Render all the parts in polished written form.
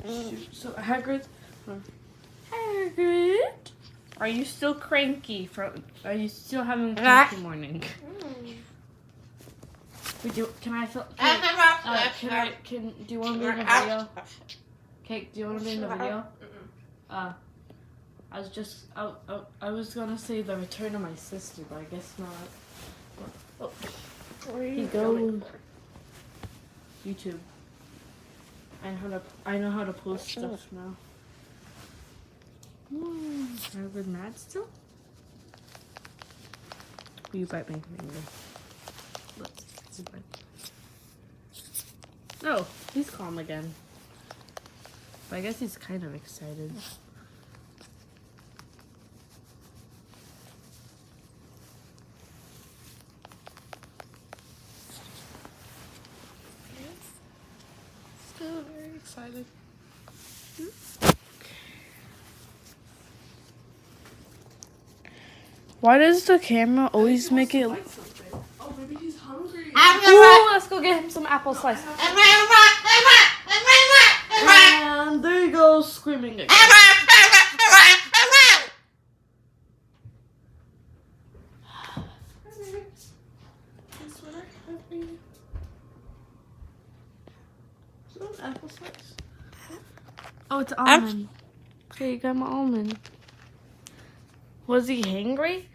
So Hagrid, Hagrid, are you still cranky? Are you still having a cranky morning? Can I film? Do you want to be in the video? Okay, do you want to be in the video? I was gonna say the return of my sister, but I guess not. Where are Here you go. going? YouTube. I know how to post stuff now. Are we mad still? Will you bite my finger? Let's bite. No, he's calm again. But I guess he's kind of excited. Still very excited. Why does the camera always make it? Oh, maybe he's hungry. Ooh, let's go get him some apple slice. And there he goes, screaming again. Apple slice. Oh, it's almond. Okay, you got my almond. Was he hangry?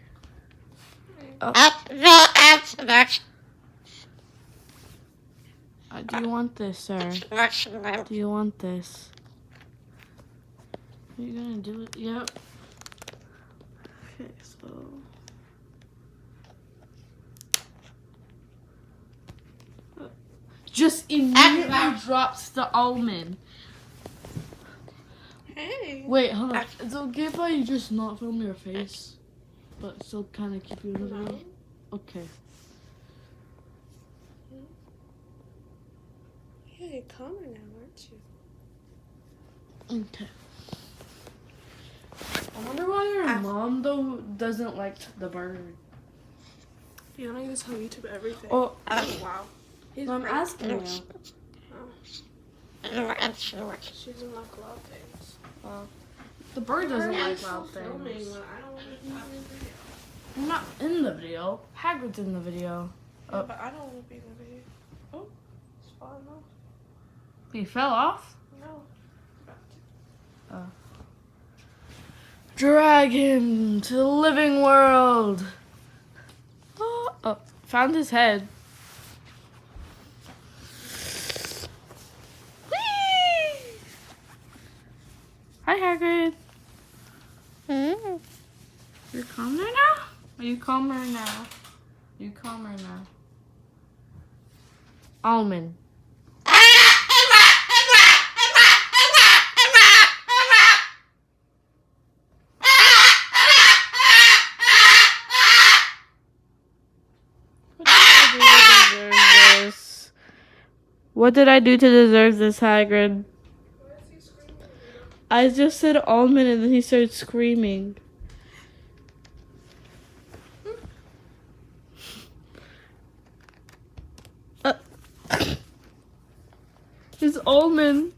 Oh. Do you want this, sir? Do you want this? Are you gonna do it? Yep. Okay, so. Just immediately drops the almond. Hey. Wait, hold on. It's okay if I just not film your face, but still kind of keep you in the video? Okay. Yeah, you're calmer now, aren't you? Okay. I wonder why your mom, though, doesn't like the bird. You don't need to tell YouTube everything. Oh, Wow. so I'm asking you. She doesn't like loud things. The bird doesn't Why are you like loud still filming things. when I don't want to be in the video? I'm not in the video. Hagrid's in the video. Yeah, but I don't want to be in the video. Oh, it's falling off. He fell off? No. Drag him to the living world. Oh, found his head. Whee! Hi, Hagrid. You're calmer now? Are you calmer now? Are you calmer now? Almond. What did I do to deserve this, Hagrid? Why is he screaming? I just said almond and then he started screaming. It's almond.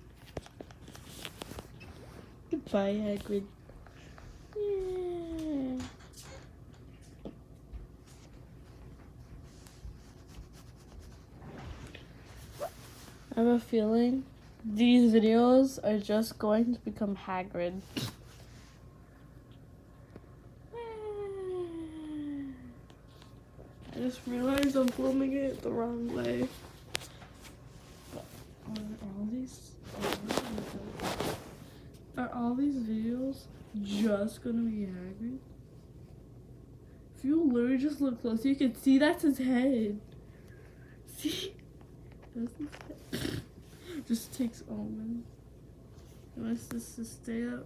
Goodbye, Hagrid. Yeah. I have a feeling these videos are just going to become Hagrid. I just realized I'm filming it the wrong way. Are all these videos just gonna be Hagrid? If you literally just look close, you can see that's his head. See? That's his head. Just takes almond. He wants this to stay up.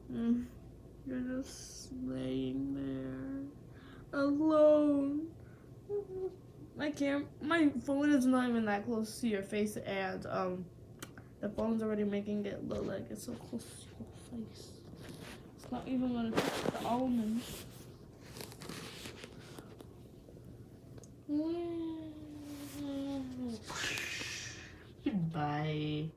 You're just laying there alone. My phone is not even that close to your face, and the phone's already making it look like it's so close to your face. It's not even gonna touch the almond. Bye.